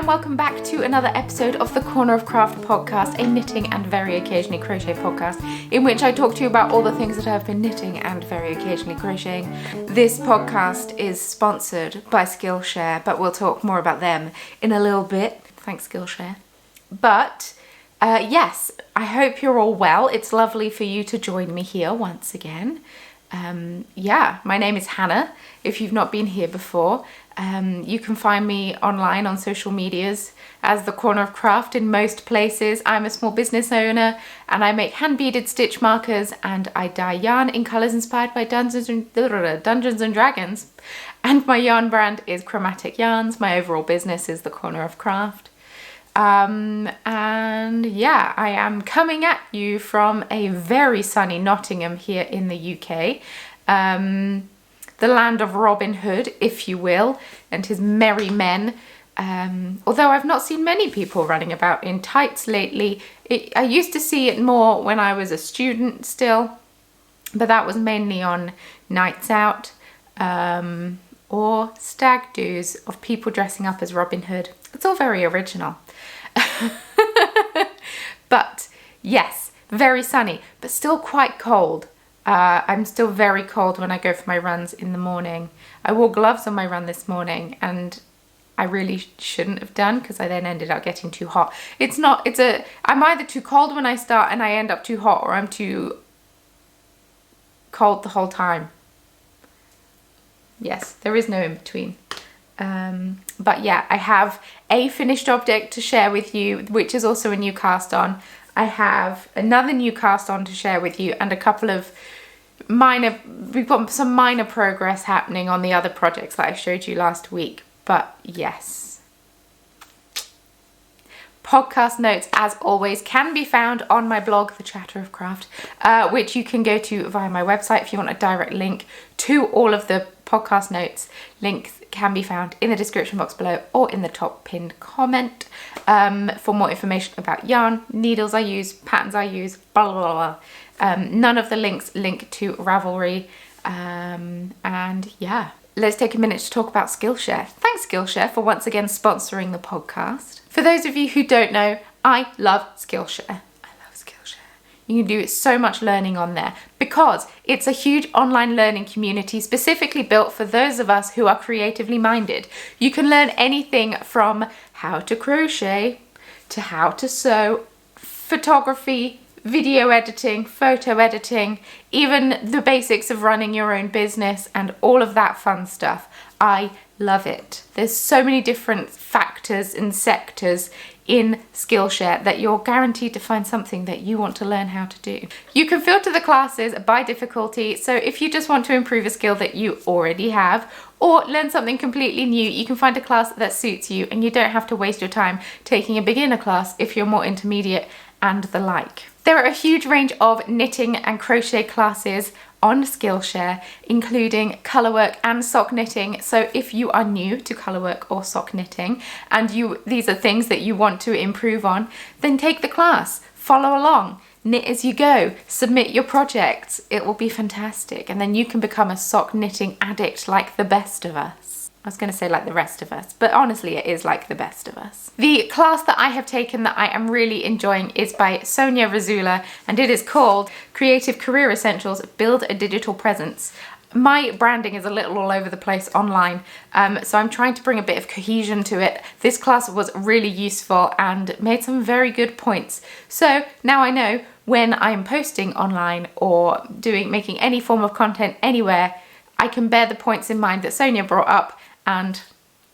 welcome back to another episode of the Corner of Craft podcast, a knitting and very occasionally crochet podcast in which I talk to you about all the things that I've been knitting and very occasionally crocheting. This podcast is sponsored by Skillshare, but we'll talk more about them in a little bit. Thanks, Skillshare. But yes, I hope you're all well. It's lovely for you to join me here once again. My name is Hannah, if you've not been here before. You can find me online on social medias as the Corner of Craft in most places. I'm a small business owner and I make hand beaded stitch markers and I dye yarn in colours inspired by Dungeons and Dragons. And my yarn brand is Chromatic Yarns. My overall business is the Corner of Craft. I am coming at you from a very sunny Nottingham here in the UK. The land of Robin Hood, if you will, and his merry men. Although I've not seen many people running about in tights lately. I used to see it more when I was a student still, but that was mainly on nights out or stag do's of people dressing up as Robin Hood. It's all very original. But yes, very sunny, but still quite cold. I'm still very cold when I go for my runs in the morning. I wore gloves on my run this morning and I really shouldn't have done because I then ended up getting too hot. I'm either too cold when I start and I end up too hot, or I'm too cold the whole time. Yes, there is no in between. But yeah, I have a finished object to share with you, which is also a new cast on. I have another new cast on to share with you and a couple of we've got some minor progress happening on the other projects that I showed you last week. But yes. Podcast notes, as always, can be found on my blog, The Chatter of Craft, which you can go to via my website if you want a direct link to all of the podcast notes. Links can be found in the description box below or in the top pinned comment for more information about yarn, needles I use, patterns I use, blah, blah, blah. None of the links link to Ravelry. And yeah, let's take a minute to talk about Skillshare. Thanks, Skillshare, for once again sponsoring the podcast. For those of you who don't know, I love Skillshare. You can do so much learning on there because it's a huge online learning community specifically built for those of us who are creatively minded. You can learn anything from how to crochet to how to sew, photography, video editing, photo editing, even the basics of running your own business and all of that fun stuff. I love it. There's so many different factors and sectors in Skillshare that you're guaranteed to find something that you want to learn how to do. You can filter the classes by difficulty, so if you just want to improve a skill that you already have or learn something completely new, you can find a class that suits you and you don't have to waste your time taking a beginner class if you're more intermediate and the like. There are a huge range of knitting and crochet classes on Skillshare, including colourwork and sock knitting. So if you are new to colourwork or sock knitting and these are things that you want to improve on, then take the class, follow along, knit as you go, submit your projects. It will be fantastic. And then you can become a sock knitting addict like the best of us. I was going to say like the rest of us, but honestly it is like the best of us. The class that I have taken that I am really enjoying is by Sonia Razula and it is called Creative Career Essentials, Build a Digital Presence. My branding is a little all over the place online, so I'm trying to bring a bit of cohesion to it. This class was really useful and made some very good points. So now I know when I'm posting online or making any form of content anywhere, I can bear the points in mind that Sonia brought up. And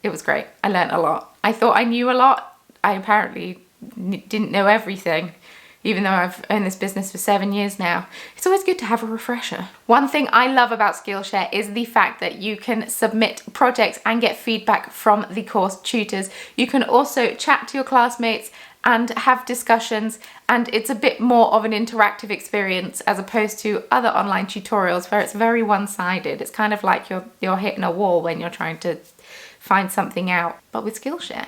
it was great. I learned a lot. I thought I knew a lot. I apparently didn't know everything, even though I've owned this business for 7 years now. It's always good to have a refresher. One thing I love about Skillshare is the fact that you can submit projects and get feedback from the course tutors. You can also chat to your classmates and have discussions, and it's a bit more of an interactive experience as opposed to other online tutorials where it's very one-sided. It's kind of like you're hitting a wall when you're trying to find something out. But with Skillshare,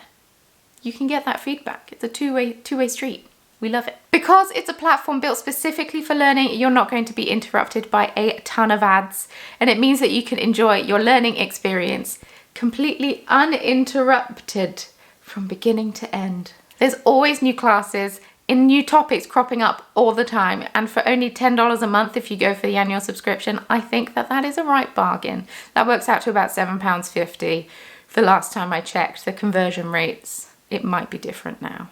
you can get that feedback. It's a two-way street. We love it. Because it's a platform built specifically for learning, you're not going to be interrupted by a ton of ads, and it means that you can enjoy your learning experience completely uninterrupted from beginning to end. There's always new classes in new topics cropping up all the time, and for only $10 a month if you go for the annual subscription, I think that that is a right bargain. That works out to about £7.50 the last time I checked. The conversion rates, it might be different now.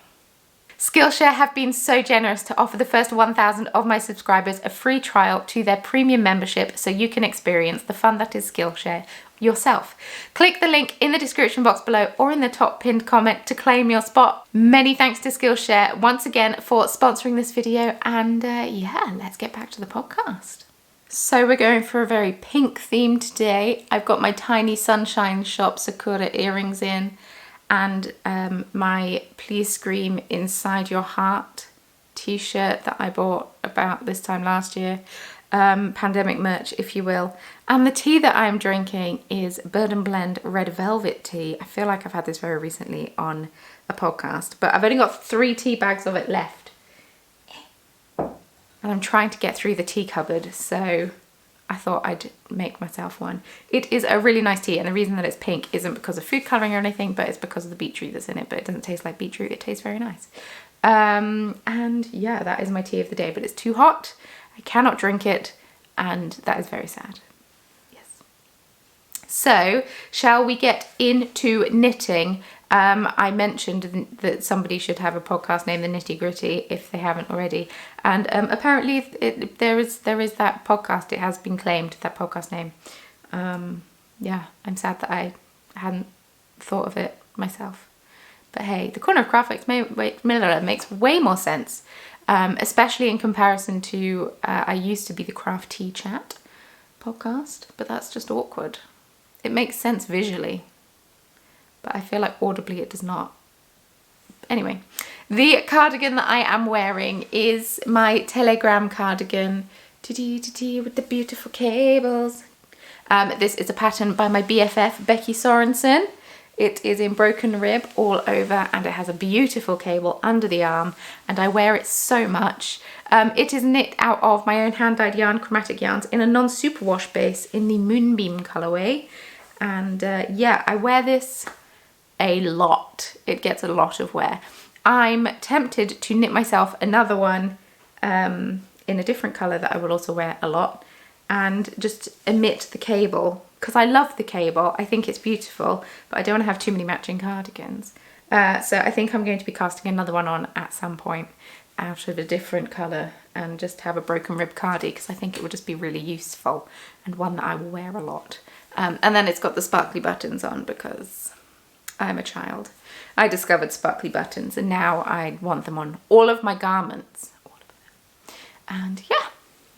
Skillshare have been so generous to offer the first 1,000 of my subscribers a free trial to their premium membership so you can experience the fun that is Skillshare yourself. Click the link in the description box below or in the top pinned comment to claim your spot. Many thanks to Skillshare once again for sponsoring this video, and yeah, let's get back to the podcast. So we're going for a very pink theme today. I've got my tiny Sunshine Shop Sakura earrings in, and my Please Scream Inside Your Heart t-shirt that I bought about this time last year. Pandemic merch, if you will. And the tea that I'm drinking is Bird and Blend Red Velvet tea. I feel like I've had this very recently on a podcast, but I've only got 3 tea bags of it left. And I'm trying to get through the tea cupboard, so I thought I'd make myself one. It is a really nice tea, and the reason that it's pink isn't because of food colouring or anything, but it's because of the beetroot that's in it, but it doesn't taste like beetroot, it tastes very nice. And yeah, that is my tea of the day, but it's too hot. I cannot drink it, and that is very sad. Yes. So, shall we get into knitting? I mentioned that somebody should have a podcast named The Nitty Gritty if they haven't already, and apparently there is that podcast. It has been claimed, that podcast name. Yeah, I'm sad that I hadn't thought of it myself. But hey, the Corner of Craft makes way more sense. Especially in comparison to, I used to be the Craft Tea Chat podcast, but that's just awkward. It makes sense visually, but I feel like audibly it does not. Anyway, the cardigan that I am wearing is my Telegram cardigan with the beautiful cables. This is a pattern by my BFF, Becky Sorensen. It is in broken rib all over, and it has a beautiful cable under the arm, and I wear it so much. It is knit out of my own hand-dyed yarn, chromatic yarns, in a non-superwash base in the Moonbeam colourway. And yeah, I wear this a lot. It gets a lot of wear. I'm tempted to knit myself another one in a different colour that I will also wear a lot, and just omit the cable, because I love the cable. I think it's beautiful, but I don't want to have too many matching cardigans. So I think I'm going to be casting another one on at some point out of a different colour, and just have a broken rib cardi, because I think it would just be really useful and one that I will wear a lot. And then it's got the sparkly buttons on because I'm a child. I discovered sparkly buttons, and now I want them on all of my garments. All of them. And yeah,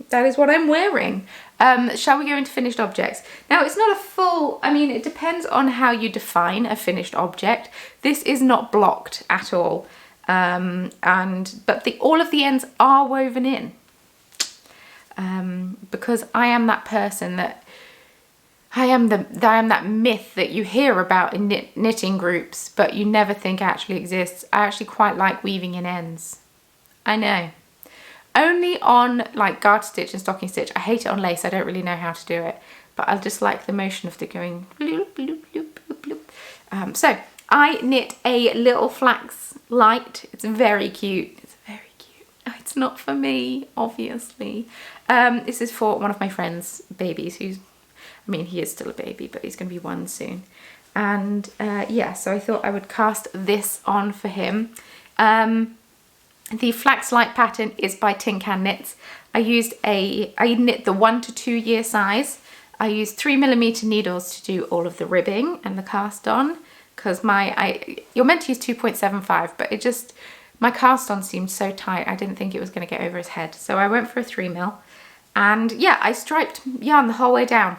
that is what I'm wearing. Shall we go into finished objects? Now, it's not a full, I mean, it depends on how you define a finished object. This is not blocked at all. But all of the ends are woven in. Because I am that person that, I am that myth that you hear about in knitting groups, but you never think actually exists. I actually quite like weaving in ends. I know. Only on like garter stitch and stocking stitch. I hate it on lace. I don't really know how to do it, but I just like the motion of the going bloop, bloop, bloop, bloop, bloop. So I knit a little flax light. It's very cute. It's very cute. Oh, it's not for me, obviously. This is for one of my friend's babies who's, I mean, he is still a baby, but he's going to be 1 soon. And yeah, so I thought I would cast this on for him. The flax light pattern is by Tin Can Knits. I knit the 1 to 2 year size. I used 3mm needles to do all of the ribbing and the cast on, because you're meant to use 2.75, but my cast on seemed so tight I didn't think it was going to get over his head. So I went for a 3mm, and yeah, I striped yarn the whole way down.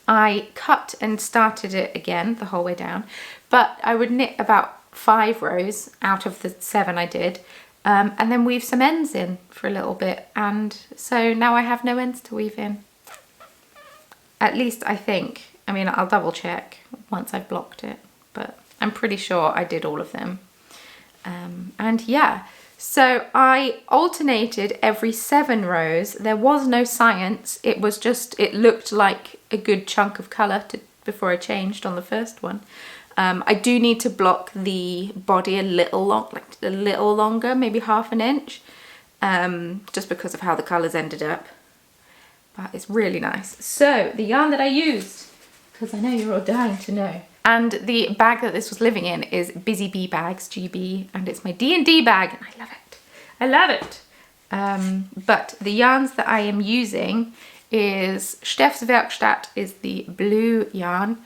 I cut and started it again the whole way down, but I would knit about 5 rows out of the 7 I did, and then weave some ends in for a little bit, and so now I have no ends to weave in. At least I think. I mean, I'll double check once I've blocked it, but I'm pretty sure I did all of them. And yeah, so I alternated every 7 rows. There was no science. It was just, it looked like a good chunk of colour before I changed on the first one. I do need to block the body a little longer, maybe half an inch, just because of how the colours ended up. But it's really nice. So the yarn that I used, because I know you're all dying to know, and the bag that this was living in is Busy Bee Bags, GB, and it's my D&D bag, and I love it. I love it. But the yarns that I am using is Steff's Werkstatt, is the blue yarn.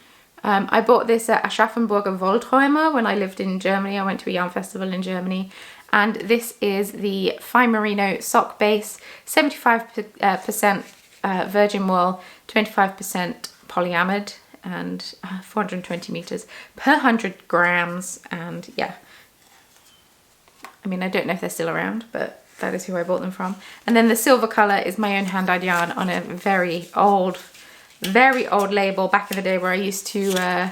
I bought this at Aschaffenburger Wollträume when I lived in Germany. I went to a yarn festival in Germany. And this is the Fine Merino sock base, 75% virgin wool, 25% polyamide, and 420 meters per 100 grams. And yeah, I mean, I don't know if they're still around, but that is who I bought them from. And then the silver color is my own hand-dyed yarn on a very old label back in the day where I used to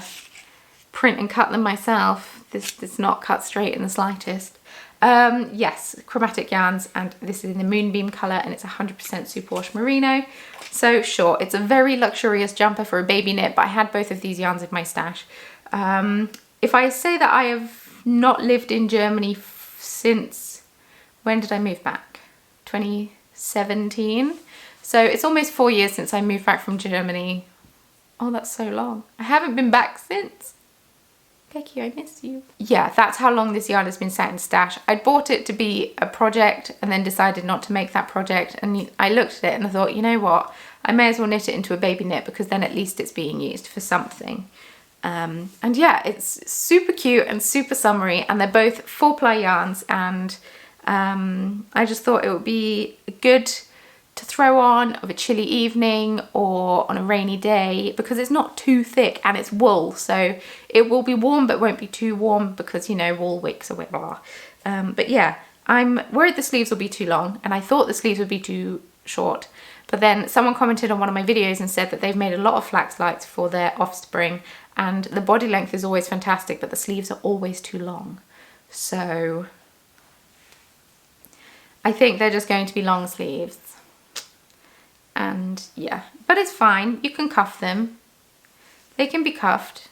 print and cut them myself. This is not cut straight in the slightest. Yes, chromatic yarns, and this is in the Moonbeam colour, and it's 100% superwash merino. So sure, it's a very luxurious jumper for a baby knit, but I had both of these yarns in my stash. If I say that I have not lived in Germany since, when did I move back? 2017. So it's almost 4 years since I moved back from Germany. Oh, that's so long. I haven't been back since. Becky, I miss you. Yeah, that's how long this yarn has been sat in stash. I bought it to be a project and then decided not to make that project. And I looked at it and I thought, you know what? I may as well knit it into a baby knit, because then at least it's being used for something. And yeah, it's super cute and super summery, and they're both 4-ply yarns, and I just thought it would be good to throw on of a chilly evening or on a rainy day, because it's not too thick and it's wool, so it will be warm but won't be too warm, because, you know, wool wicks or whatever. But yeah, I'm worried the sleeves will be too long, and I thought the sleeves would be too short, but then someone commented on one of my videos and said that they've made a lot of flax lights for their offspring, and the body length is always fantastic, but the sleeves are always too long. So I think they're just going to be long sleeves. And yeah, but it's fine. You can cuff them. They can be cuffed.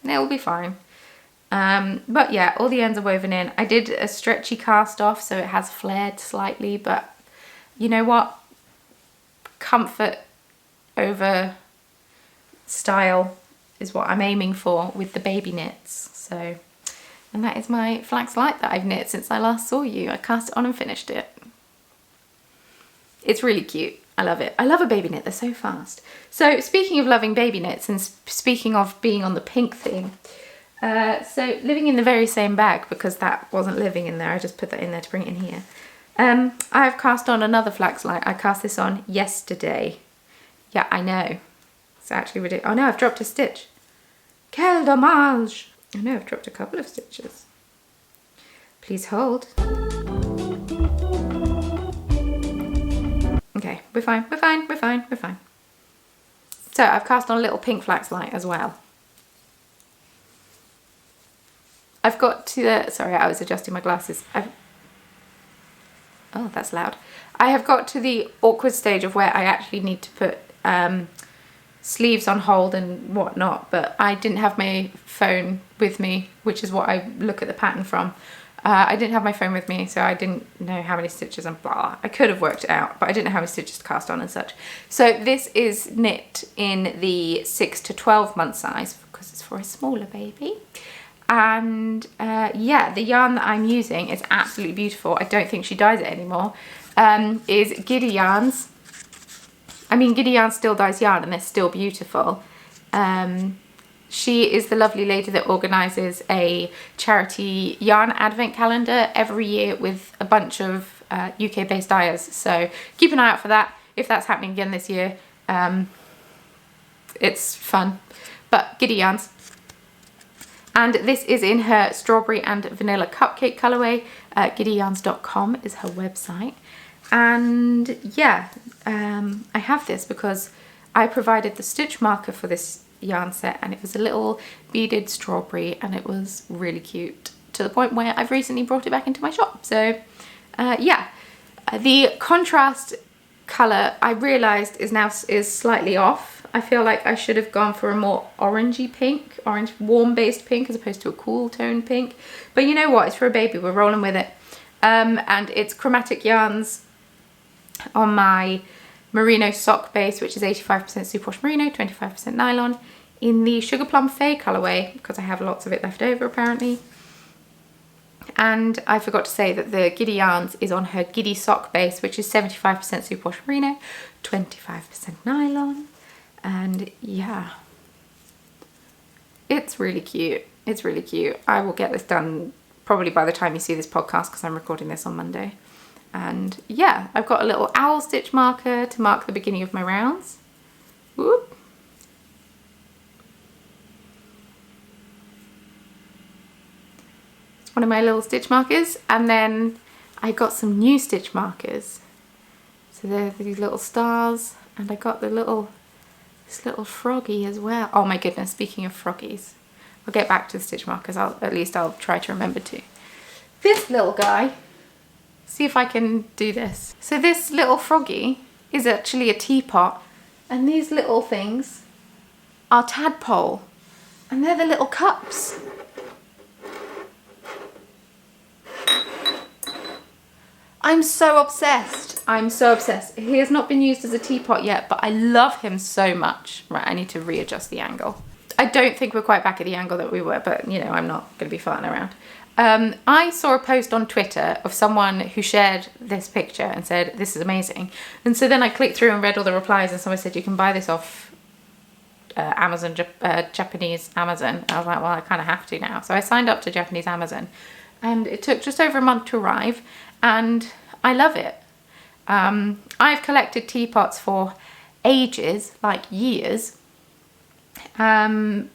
They'll be fine. But yeah, all the ends are woven in. I did a stretchy cast off, so it has flared slightly, but you know what? Comfort over style is what I'm aiming for with the baby knits. So, and that is my flax light that I've knit since I last saw you. I cast it on and finished it. It's really cute. I love it. I love a baby knit. They're so fast. So speaking of loving baby knits, and speaking of being on the pink thing, so living in the very same bag, because that wasn't living in there, I just put that in there to bring it in here. I've cast on another flax light. I cast this on yesterday. Yeah, I know. It's actually ridiculous. Oh no, I've dropped a stitch. Quel dommage. I know, I've dropped a couple of stitches. Please hold. Okay, we're fine, we're fine, we're fine, we're fine. So I've cast on a little pink flax light as well. I've got to the, sorry, I was adjusting my glasses. Oh, that's loud. I have got to the awkward stage of where I actually need to put sleeves on hold and whatnot, but I didn't have my phone with me, which is what I look at the pattern from. I didn't have my phone with me, so I didn't know how many stitches and blah. I could have worked it out, but I didn't know how many stitches to cast on and such. So this is knit in the 6 to 12 month size, because it's for a smaller baby. And yeah, the yarn that I'm using is absolutely beautiful. I don't think she dyes it anymore. Is Giddy Yarns. I mean, Giddy Yarn still dyes yarn, and they're still beautiful. She is the lovely lady that organises a charity yarn advent calendar every year with a bunch of UK-based dyers. So keep an eye out for that. If that's happening again this year, it's fun. But Giddy Yarns. And this is in her strawberry and vanilla cupcake colourway. GiddyYarns.com is her website. And yeah, I have this because I provided the stitch marker for this yarn set, and it was a little beaded strawberry, and it was really cute, to the point where I've recently brought it back into my shop. So yeah, the contrast colour I realised is slightly off. I feel like I should have gone for a more orangey pink, orange warm based pink as opposed to a cool tone pink. But you know what, it's for a baby, we're rolling with it. And it's Chromatic Yarns on my merino sock base, which is 85% superwash merino, 25% nylon, in the Sugar Plum Fay colourway, because I have lots of it left over apparently. And I forgot to say that the Giddy Yarns is on her Giddy sock base, which is 75% superwash merino, 25% nylon. And yeah, it's really cute. It's really cute. I will get this done probably by the time you see this podcast, because I'm recording this on Monday. And yeah, I've got a little owl stitch marker to mark the beginning of my rounds. Whoop. It's one of my little stitch markers. And then I got some new stitch markers. So they're these little stars, and I got this little froggy as well. Oh my goodness, speaking of froggies, I'll get back to the stitch markers. At least I'll try to remember to. This little guy, see if I can do this. So this little froggy is actually a teapot, and these little things are tadpole, and they're the little cups. I'm so obsessed. I'm so obsessed. He has not been used as a teapot yet, but I love him so much. Right, I need to readjust the angle. I don't think we're quite back at the angle that we were, but you know, I'm not going to be farting around. I saw a post on Twitter of someone who shared this picture and said, this is amazing. And so then I clicked through and read all the replies, and someone said, you can buy this off Amazon, Japanese Amazon. I was like, well, I kind of have to now. So I signed up to Japanese Amazon, and it took just over a month to arrive, and I love it. I've collected teapots for ages, like years. Not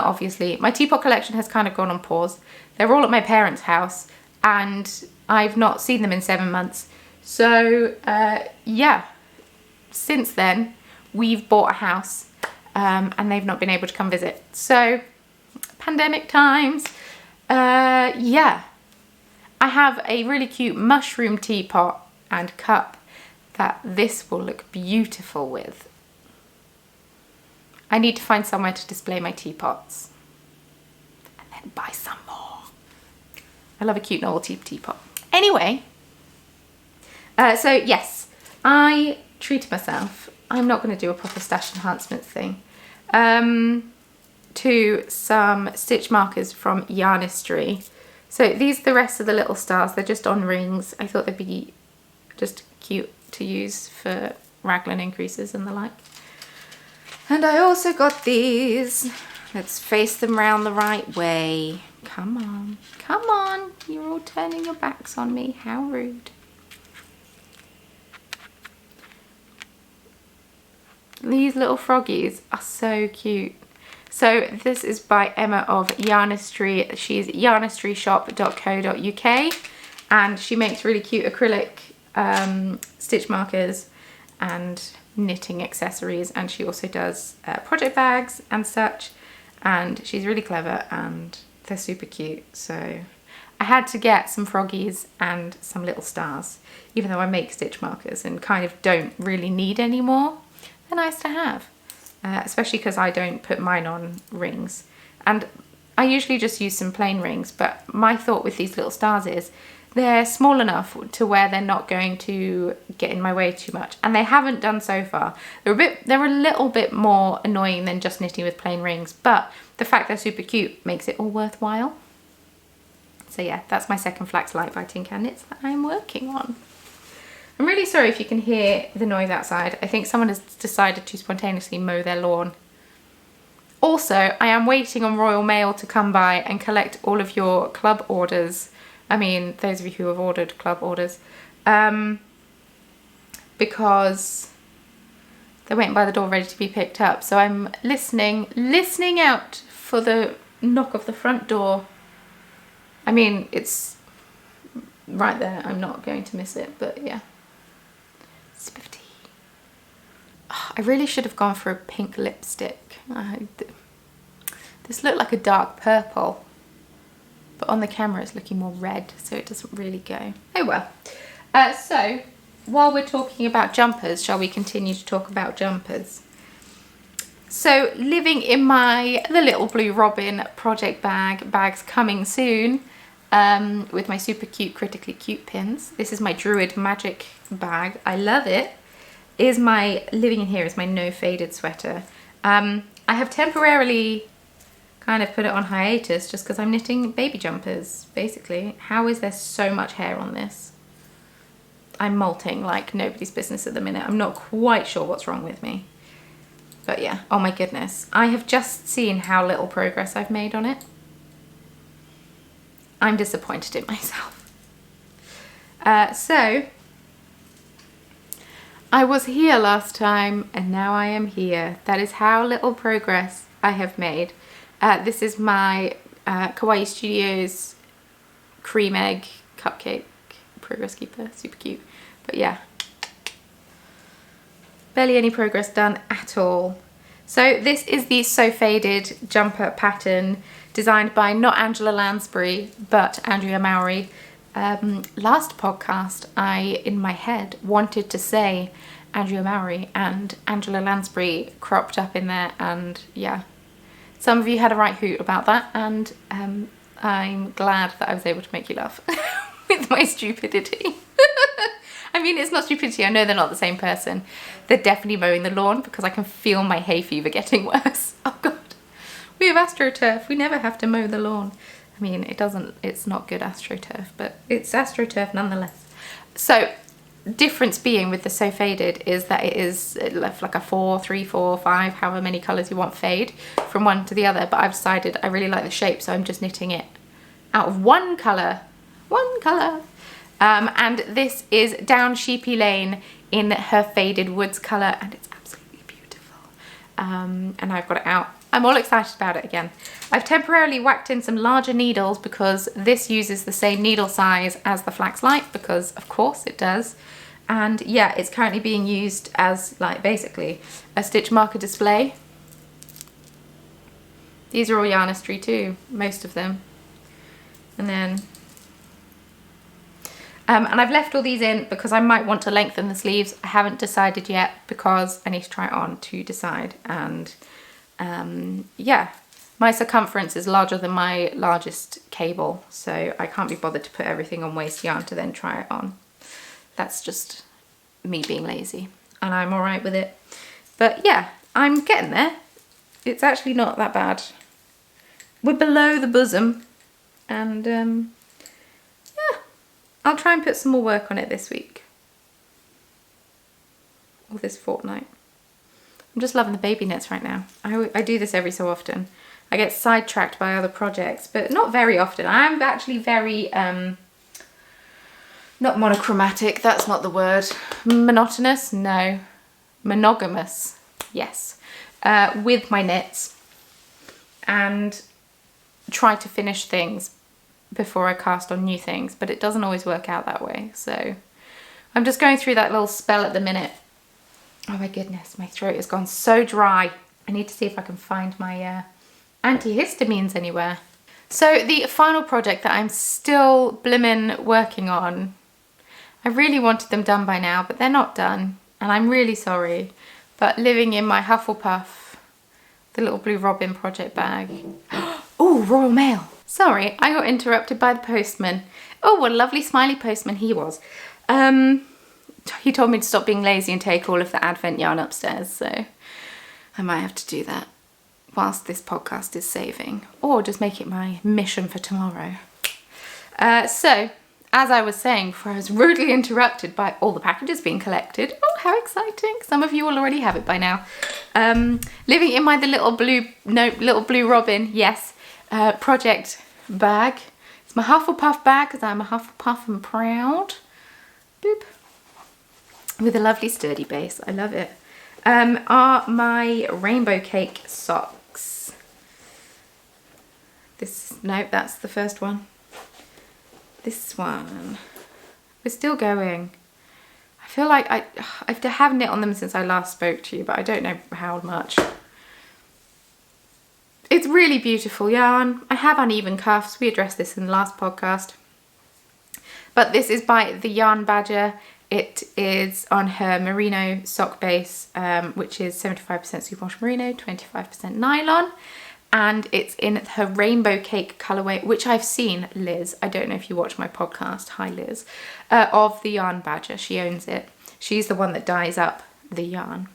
obviously, my teapot collection has kind of gone on pause. They're all at my parents' house, and I've not seen them in 7 months. So yeah, since then we've bought a house, and they've not been able to come visit. So pandemic times, yeah. I have a really cute mushroom teapot and cup that this will look beautiful with. I need to find somewhere to display my teapots and then buy some more. I love a cute novelty teapot. Anyway, so yes, I treated myself. I'm not going to do a proper stash enhancement thing. To some stitch markers from Yarnistry. So these are the rest of the little stars. They're just on rings. I thought they'd be just cute to use for raglan increases and the like. And I also got these. Let's face them round the right way. Come on, come on. You're all turning your backs on me. How rude. These little froggies are so cute. So this is by Emma of Yarnistry. She's yarnistryshop.co.uk, and she makes really cute acrylic stitch markers and knitting accessories, and she also does project bags and such, and she's really clever and they're super cute. So I had to get some froggies and some little stars, even though I make stitch markers and kind of don't really need any more. They're nice to have. Especially because I don't put mine on rings, and I usually just use some plain rings, but my thought with these little stars is they're small enough to where they're not going to get in my way too much, and they haven't done so far. They're a little bit more annoying than just knitting with plain rings, but the fact they're super cute makes it all worthwhile. So yeah, that's my second flax light biting can knits that I'm working on. I'm really sorry if you can hear the noise outside. I think someone has decided to spontaneously mow their lawn. Also, I am waiting on Royal Mail to come by and collect all of your club orders. I mean, those of you who have ordered club orders. Because they're waiting by the door ready to be picked up. So I'm listening out for the knock of the front door. I mean, it's right there. I'm not going to miss it, but yeah. Sip of tea. Oh, I really should have gone for a pink lipstick. This looked like a dark purple, but on the camera it's looking more red, so it doesn't really go. Oh well. So while we're talking about jumpers, shall we continue to talk about jumpers? So living in the little blue robin project bags coming soon, with my super cute Critically Cute pins. This is my Druid Magic bag. I love it. Living in here is my no faded sweater. I have temporarily kind of put it on hiatus just because I'm knitting baby jumpers, basically. How is there so much hair on this? I'm molting like nobody's business at the minute. I'm not quite sure what's wrong with me. But yeah, oh my goodness. I have just seen how little progress I've made on it. I'm disappointed in myself. So, I was here last time and now I am here. That is how little progress I have made. This is my Kawaii Studios cream egg cupcake progress keeper. Super cute. But yeah. Barely any progress done at all. So this is the So Faded jumper pattern designed by not Angela Lansbury but Andrea Mowry. Last podcast I, in my head, wanted to say Andrea Mowry and Angela Lansbury cropped up in there, and yeah. Some of you had a right hoot about that, and I'm glad that I was able to make you laugh with my stupidity. I mean, it's not stupidity. I know they're not the same person. They're definitely mowing the lawn because I can feel my hay fever getting worse. Oh God. We have AstroTurf. We never have to mow the lawn. I mean, it's not good AstroTurf, but it's AstroTurf nonetheless. So, difference being with the So Faded is that it is like a 4, 3, 4, 5, however many colours you want fade from one to the other. But I've decided I really like the shape, so I'm just knitting it out of one colour. One colour. And this is Down Sheepy Lane in her Faded Woods colour, and it's absolutely beautiful. And I've got it out. I'm all excited about it again. I've temporarily whacked in some larger needles because this uses the same needle size as the Flax Light, because of course it does. And yeah, it's currently being used as like basically a stitch marker display. These are all yarnistry too, most of them. And then and I've left all these in because I might want to lengthen the sleeves. I haven't decided yet because I need to try it on to decide. And yeah, my circumference is larger than my largest cable, so I can't be bothered to put everything on waste yarn to then try it on. That's just me being lazy, and I'm all right with it. But yeah, I'm getting there. It's actually not that bad. We're below the bosom, and yeah, I'll try and put some more work on it this week. Or this fortnight. I'm just loving the baby knits right now. I do this every so often. I get sidetracked by other projects, but not very often. I'm actually very, not monochromatic, that's not the word. Monotonous? No. Monogamous, yes. With my knits. And try to finish things before I cast on new things, but it doesn't always work out that way. So I'm just going through that little spell at the minute. Oh my goodness, my throat has gone so dry. I need to see if I can find my antihistamines anywhere. So the final project that I'm still blimmin' working on, I really wanted them done by now, but they're not done, and I'm really sorry. But living in my Hufflepuff, the little blue robin project bag. Oh, Royal Mail. Sorry, I got interrupted by the postman. Oh, what a lovely smiley postman he was. He told me to stop being lazy and take all of the Advent yarn upstairs, so I might have to do that whilst this podcast is saving, or just make it my mission for tomorrow. So, as I was saying before I was rudely interrupted by all the packages being collected. Oh, how exciting. Some of you will already have it by now. Living in my little blue robin, yes, project bag. It's my Hufflepuff bag because I'm a Hufflepuff and proud. Boop. With a lovely sturdy base. I love it. Are my rainbow cake socks. No, that's the first one. This one. We're still going. I feel like I have knit on them since I last spoke to you, but I don't know how much. It's really beautiful yarn. I have uneven cuffs. We addressed this in the last podcast. But this is by the Yarn Badger, It is on her merino sock base, which is 75% superwash merino, 25% nylon. And it's in her rainbow cake colourway, which I've seen Liz, I don't know if you watch my podcast, hi Liz, of the Yarn Badger. She owns it. She's the one that dyes up the yarn.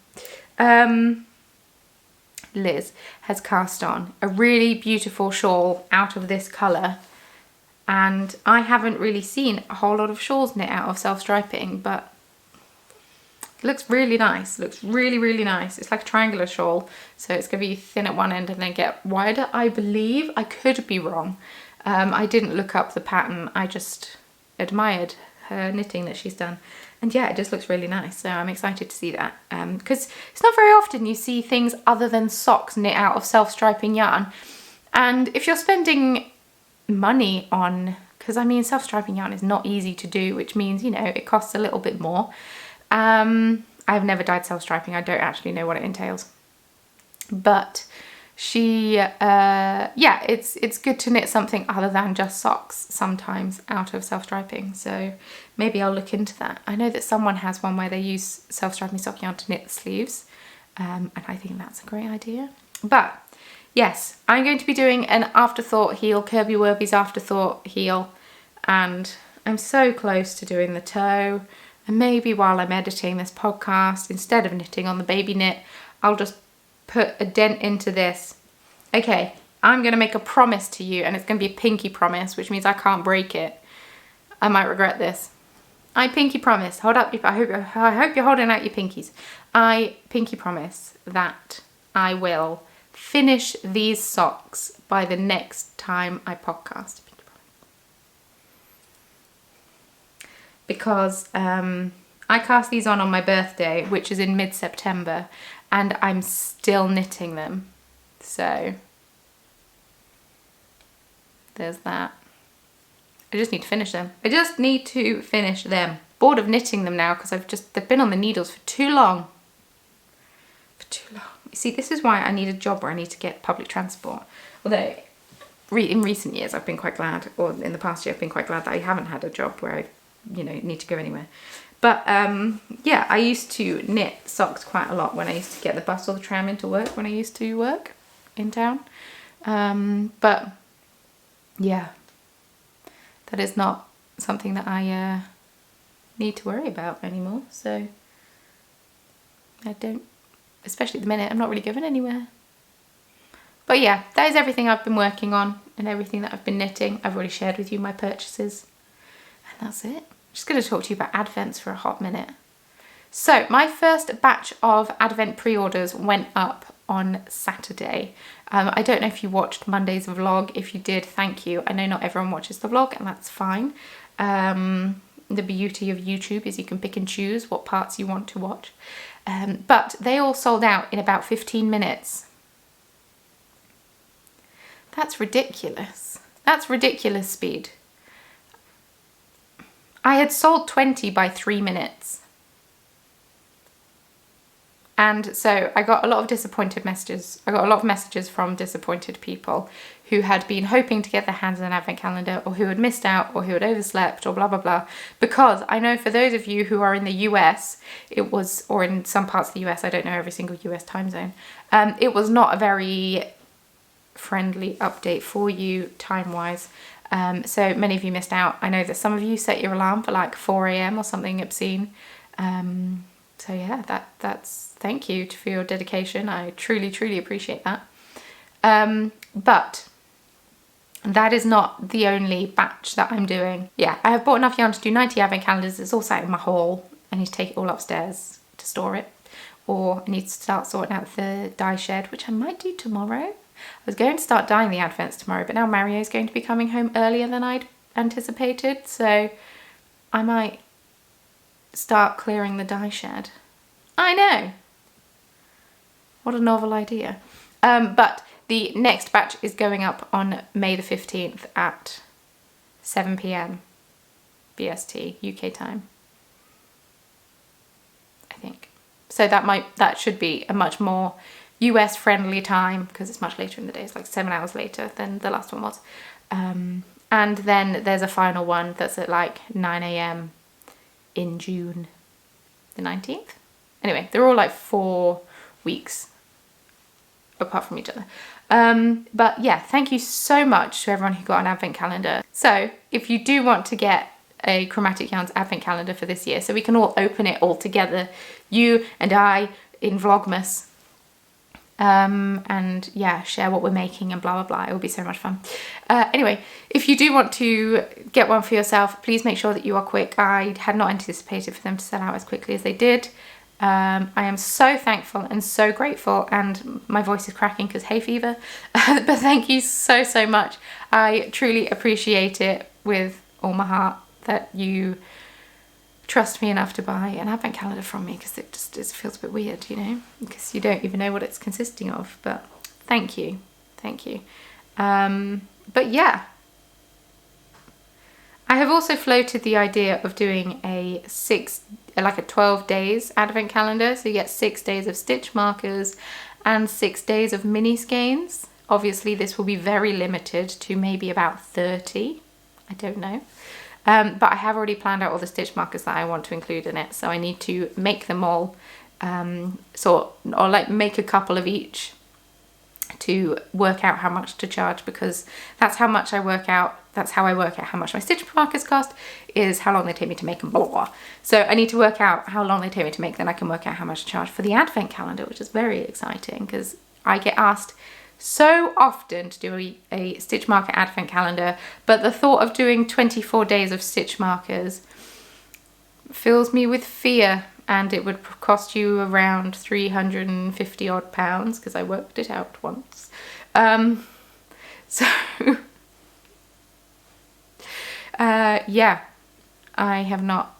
Liz has cast on a really beautiful shawl out of this colour, and I haven't really seen a whole lot of shawls knit out of self-striping, but it looks really nice. It looks really, really nice. It's like a triangular shawl, so it's going to be thin at one end and then get wider, I believe. I could be wrong. I didn't look up the pattern. I just admired her knitting that she's done. And yeah, it just looks really nice. So I'm excited to see that. Because it's not very often you see things other than socks knit out of self-striping yarn. And if you're spending money on, because I mean self-striping yarn is not easy to do, which means, you know, it costs a little bit more. I've never dyed self-striping. I don't actually know what it entails. But she, yeah, it's good to knit something other than just socks sometimes out of self-striping. So maybe I'll look into that. I know that someone has one where they use self-striping sock yarn to knit the sleeves. And I think that's a great idea. But yes, I'm going to be doing an afterthought heel, Kirby Werby's afterthought heel. And I'm so close to doing the toe. And maybe while I'm editing this podcast, instead of knitting on the baby knit, I'll just put a dent into this. Okay, I'm going to make a promise to you, and it's going to be a pinky promise, which means I can't break it. I might regret this. I pinky promise. Hold up. I hope you're holding out your pinkies. I pinky promise that I will finish these socks by the next time I podcast. Because I cast these on my birthday, which is in mid-September, and I'm still knitting them. So there's that. I just need to finish them. I just need to finish them. Bored of knitting them now because they've been on the needles for too long. For too long. You see, this is why I need a job where I need to get public transport. Although in recent years I've been quite glad, or in the past year I've been quite glad that I haven't had a job where I, you know, need to go anywhere. But yeah, I used to knit socks quite a lot when I used to get the bus or the tram into work when I used to work in town. But yeah, that is not something that I need to worry about anymore. So I don't, especially at the minute, I'm not really going anywhere. But yeah, that is everything I've been working on and everything that I've been knitting. I've already shared with you my purchases. And that's it. I'm just going to talk to you about Advents for a hot minute. So my first batch of Advent pre-orders went up on Saturday. I don't know if you watched Monday's vlog. If you did, thank you. I know not everyone watches the vlog, and that's fine. The beauty of YouTube is you can pick and choose what parts you want to watch. But they all sold out in about 15 minutes. That's ridiculous. That's ridiculous speed. I had sold 20 by 3 minutes. And so I got a lot of disappointed messages. I got a lot of messages from disappointed people who had been hoping to get their hands on an advent calendar, or who had missed out, or who had overslept, or blah, blah, blah. Because I know for those of you who are in the US, it was, or in some parts of the US, I don't know every single US time zone, it was not a very friendly update for you time-wise. So many of you missed out. I know that some of you set your alarm for like 4 AM or something obscene. So yeah, that's thank you for your dedication. I truly, truly appreciate that. But that is not the only batch that I'm doing. Yeah, I have bought enough yarn to do 90 advent calendars. It's all sat in my haul. I need to take it all upstairs to store it. Or I need to start sorting out the dye shed, which I might do tomorrow. I was going to start dyeing the advents tomorrow, but now Mario's going to be coming home earlier than I'd anticipated, so I might start clearing the dye shed. I know! What a novel idea. But the next batch is going up on May the 15th at 7 PM BST, UK time. I think. So that should be a much more US friendly time, because it's much later in the day. It's like 7 hours later than the last one was. And then there's a final one that's at like 9 AM in June the 19th. Anyway, they're all like 4 weeks apart from each other. But yeah, thank you so much to everyone who got an advent calendar. So if you do want to get a Chromatic Yarns advent calendar for this year, so we can all open it all together, you and I in Vlogmas, and yeah, share what we're making and blah blah blah. It will be so much fun. Anyway, if you do want to get one for yourself, please make sure that you are quick. I had not anticipated for them to sell out as quickly as they did. I am so thankful and so grateful, and my voice is cracking because hay fever. But thank you so, so much. I truly appreciate it with all my heart that you trust me enough to buy an advent calendar from me, because it feels a bit weird, you know, because you don't even know what it's consisting of. But thank you. Thank you. But yeah. I have also floated the idea of doing a 12 days advent calendar. So you get 6 days of stitch markers and 6 days of mini skeins. Obviously this will be very limited to maybe about 30. I don't know. But I have already planned out all the stitch markers that I want to include in it. So I need to make them all, or like make a couple of each to work out how much to charge, because that's how much I work out. That's how I work out how much my stitch markers cost, is how long they take me to make them, blah, blah, blah. So I need to work out how long they take me to make, then I can work out how much to charge for the advent calendar, which is very exciting because I get asked so often to do a stitch marker advent calendar, but the thought of doing 24 days of stitch markers fills me with fear, and it would cost you around 350 odd pounds because I worked it out once. Yeah, I have not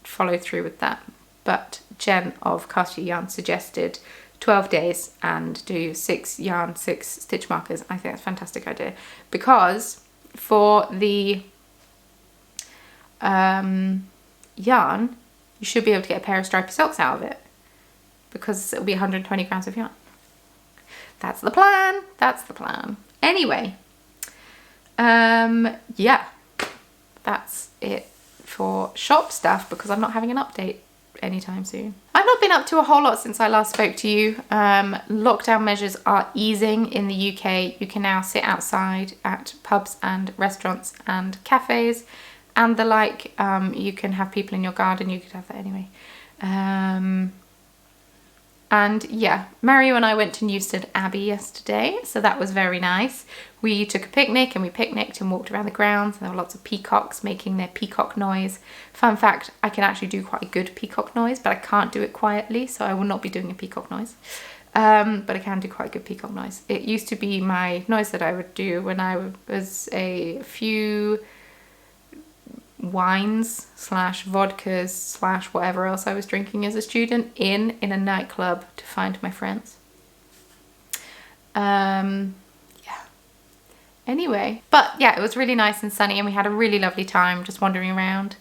followed through with that, but Jen of Cast Your Yarn suggested 12 days and do 6 yarn, 6 stitch markers. I think that's a fantastic idea, because for the yarn, you should be able to get a pair of stripy socks out of it, because it'll be 120 grams of yarn. That's the plan. That's the plan. Anyway, yeah, that's it for shop stuff, because I'm not having an update anytime soon. I've not been up to a whole lot since I last spoke to you. Lockdown measures are easing in the UK. You can now sit outside at pubs and restaurants and cafes and the like. You can have people in your garden. You could have that anyway. And yeah, Mario and I went to Newstead Abbey yesterday, so that was very nice. We took a picnic and we picnicked and walked around the grounds, and there were lots of peacocks making their peacock noise. Fun fact, I can actually do quite a good peacock noise, but I can't do it quietly, so I will not be doing a peacock noise. But I can do quite a good peacock noise. It used to be my noise that I would do when I was a few wines / vodkas / whatever else I was drinking as a student in a nightclub to find my friends. Yeah. Anyway, but yeah, it was really nice and sunny, and we had a really lovely time just wandering around.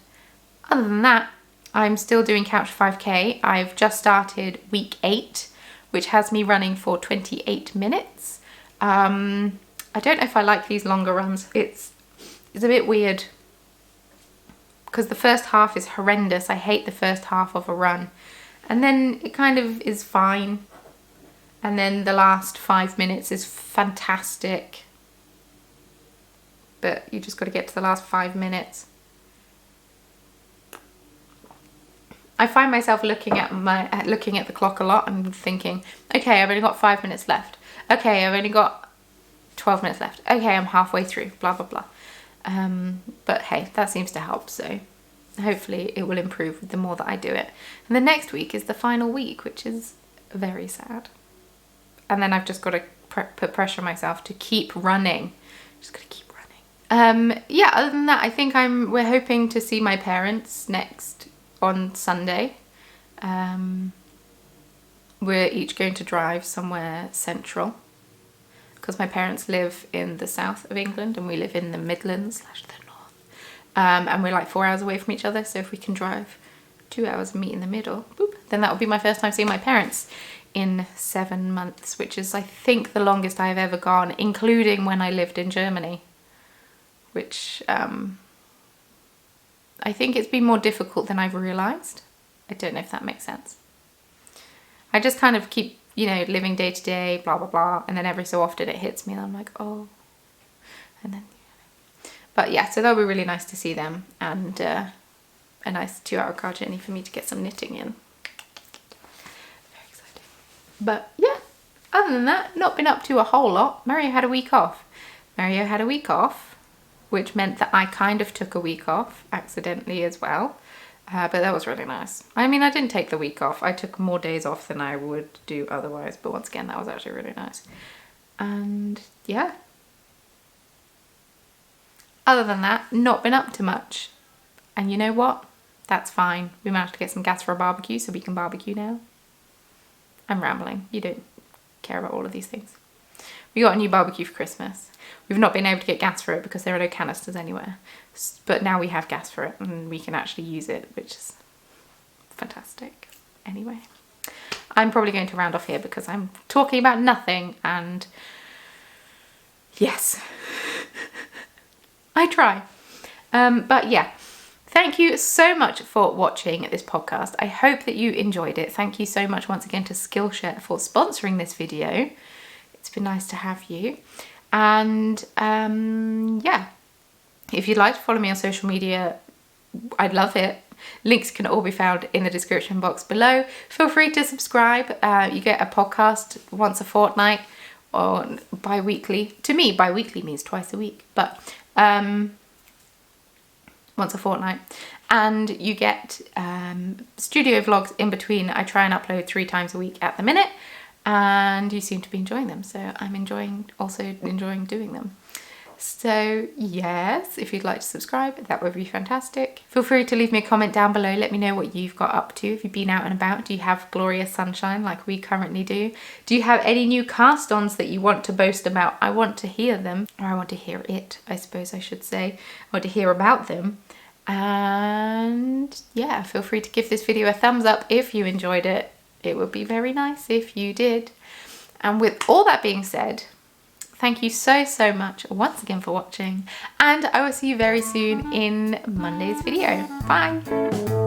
Other than that, I'm still doing Couch 5K. I've just started week 8, which has me running for 28 minutes. I don't know if I like these longer runs. It's a bit weird, because the first half is horrendous. I hate the first half of a run. And then it kind of is fine. And then the last 5 minutes is fantastic. But you just got to get to the last 5 minutes. I find myself looking at the clock a lot and thinking, okay, I've only got 5 minutes left. Okay, I've only got 12 minutes left. Okay, I'm halfway through, blah, blah, blah. But hey, that seems to help, so hopefully it will improve the more that I do it. And the next week is the final week, which is very sad. And then I've just got to put pressure on myself to keep running. Just got to keep running. Yeah, other than that, I think we're hoping to see my parents next on Sunday. We're each going to drive somewhere central, because my parents live in the south of England and we live in the Midlands / the north. And we're like 4 hours away from each other, so if we can drive 2 hours and meet in the middle, boop, then that will be my first time seeing my parents in 7 months, which is, I think, the longest I've ever gone, including when I lived in Germany, which I think it's been more difficult than I've realised. I don't know if that makes sense. I just kind of keep, you know, living day to day, blah, blah, blah. And then every so often it hits me and I'm like, oh. And then, but yeah, so that'll be really nice to see them. And a nice 2-hour car journey for me to get some knitting in. Very exciting. But yeah, other than that, not been up to a whole lot. Mario had a week off. Which meant that I kind of took a week off accidentally as well. But that was really nice. I mean, I didn't take the week off. I took more days off than I would do otherwise. But once again, that was actually really nice. And yeah. Other than that, not been up to much. And you know what? That's fine. We managed to get some gas for a barbecue, so we can barbecue now. I'm rambling. You don't care about all of these things. We got a new barbecue for Christmas. We've not been able to get gas for it because there are no canisters anywhere. But now we have gas for it and we can actually use it, which is fantastic. Anyway, I'm probably going to round off here because I'm talking about nothing, and yes, I try. But yeah, thank you so much for watching this podcast. I hope that you enjoyed it. Thank you so much once again to Skillshare for sponsoring this video. It's been nice to have you. And yeah, if you'd like to follow me on social media, I'd love it. Links can all be found in the description box below. Feel free to subscribe. You get a podcast once a fortnight or bi-weekly. To me, bi-weekly means twice a week, but once a fortnight. And you get studio vlogs in between. I try and upload 3 times a week at the minute. And you seem to be enjoying them, so I'm also enjoying doing them. So yes, if you'd like to subscribe, that would be fantastic. Feel free to leave me a comment down below. Let me know what you've got up to. If you've been out and about, do you have glorious sunshine like we currently do? Do you have any new cast-ons that you want to boast about? I want to hear them, or I want to hear it, I suppose I should say. I want to hear about them. And yeah, feel free to give this video a thumbs up if you enjoyed it. It would be very nice if you did. And with all that being said, thank you so much once again for watching, and I will see you very soon in Monday's video. Bye!